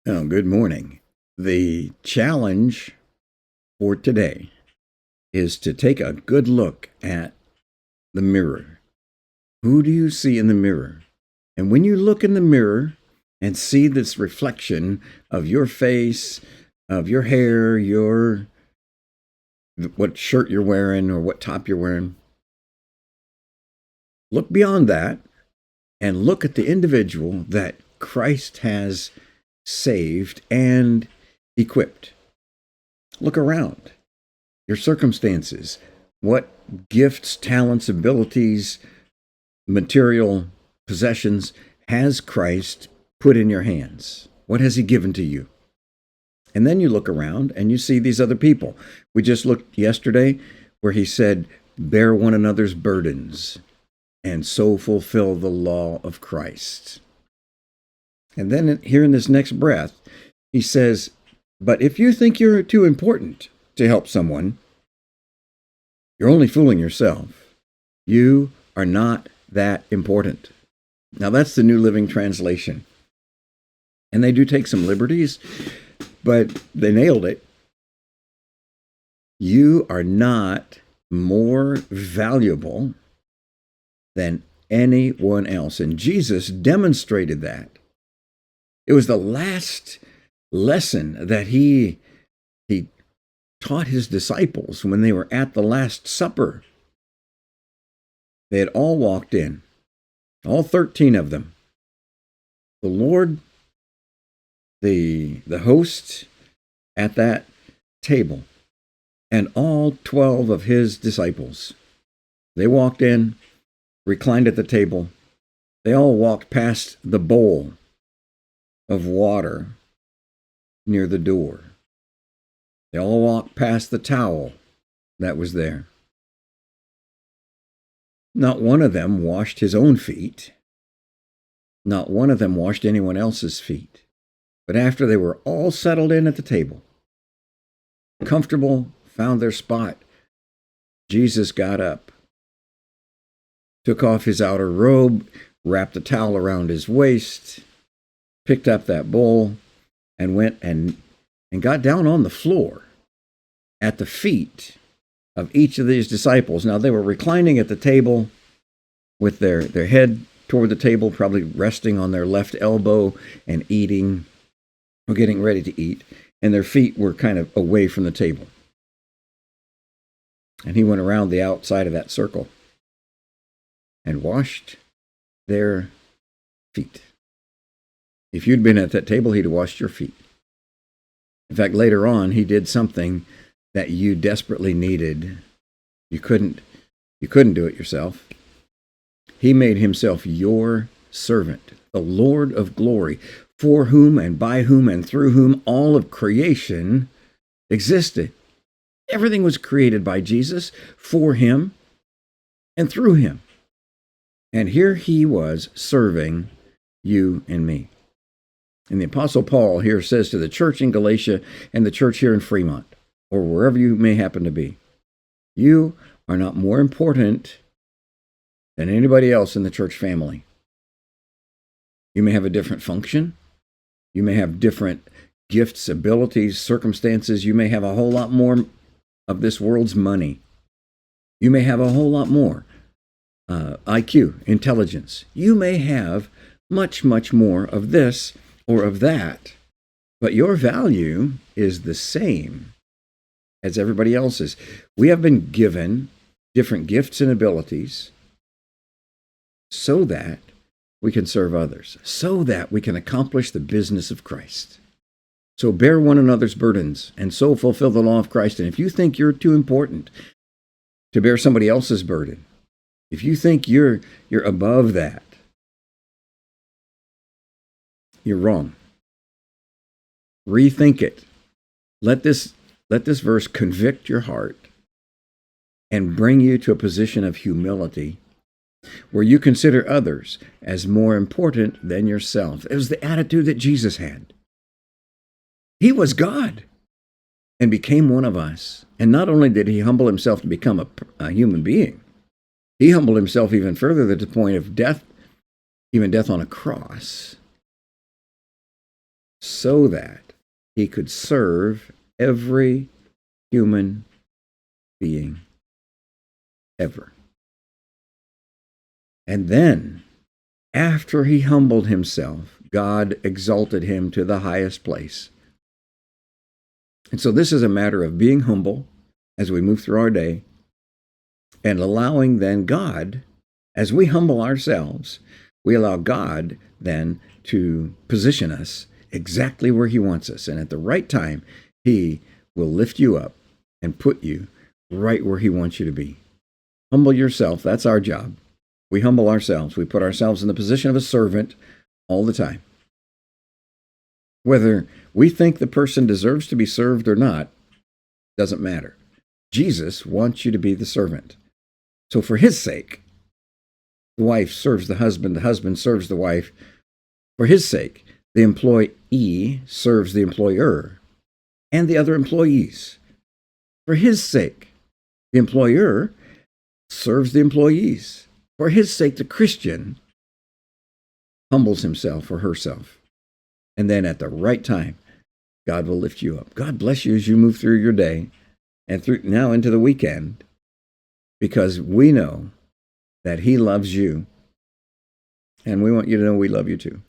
Oh, good morning. The challenge for today is to take a good look at the mirror. Who do you see in the mirror? And when you look in the mirror and see this reflection of your face, of your hair, your what shirt you're wearing or what top you're wearing, look beyond that and look at the individual that Christ has saved and equipped. Look around your circumstances. What gifts, talents, abilities, material possessions has Christ put in your hands? What has He given to you? And then you look around and you see these other people. We just looked yesterday where He said, bear one another's burdens and so fulfill the law of Christ. And then here in this next breath, He says, but if you think you're too important to help someone, you're only fooling yourself. You are not that important. Now, that's the New Living Translation. And they do take some liberties, but they nailed it. You are not more valuable than anyone else. And Jesus demonstrated that. It was the last lesson that he taught His disciples when they were at the Last Supper. They had all walked in, all 13 of them. The Lord, the host at that table, and all 12 of His disciples. They walked in, reclined at the table. They all walked past the bowl of water near the door. They all walked past the towel that was there. Not one of them washed his own feet. Not one of them washed anyone else's feet. But after they were all settled in at the table, comfortable, found their spot, Jesus got up, took off his outer robe, wrapped a towel around his waist, picked up that bowl, and went and got down on the floor at the feet of each of these disciples. Now, they were reclining at the table with their head toward the table, probably resting on their left elbow and eating or getting ready to eat, and their feet were kind of away from the table. And He went around the outside of that circle and washed their feet. If you'd been at that table, He'd have washed your feet. In fact, later on, He did something that you desperately needed. You couldn't do it yourself. He made Himself your servant, the Lord of glory, for whom and by whom and through whom all of creation existed. Everything was created by Jesus, for Him, and through Him. And here He was serving you and me. And the Apostle Paul here says to the church in Galatia and the church here in Fremont, or wherever you may happen to be, you are not more important than anybody else in the church family. You may have a different function. You may have different gifts, abilities, circumstances. You may have a whole lot more of this world's money. You may have a whole lot more IQ, intelligence. You may have much, much more of this or of that, but your value is the same as everybody else's. We have been given different gifts and abilities so that we can serve others, so that we can accomplish the business of Christ. So bear one another's burdens and so fulfill the law of Christ. And if you think you're too important to bear somebody else's burden, if you think you're above that, you're wrong. Rethink it. Let this verse convict your heart and bring you to a position of humility where you consider others as more important than yourself. It was the attitude that Jesus had. He was God and became one of us. And not only did He humble Himself to become a human being, He humbled Himself even further to the point of death, even death on a cross. so that he could serve every human being ever. And then, after he humbled himself, God exalted him to the highest place. And so this is a matter of being humble as we move through our day and allowing then God, as we humble ourselves, we allow God then to position us exactly where he wants us. And at the right time, he will lift you up and put you right where he wants you to be. Humble yourself. That's our job. We humble ourselves. We put ourselves in the position of a servant all the time. Whether we think the person deserves to be served or not, doesn't matter. Jesus wants you to be the servant. So for his sake, the wife serves the husband serves the wife. For his sake, the employee serves the employer and the other employees. For his sake, the employer serves the employees. For his sake, the Christian humbles himself or herself. And then at the right time, God will lift you up. God bless you as you move through your day and through now into the weekend, because we know that he loves you, and we want you to know we love you too.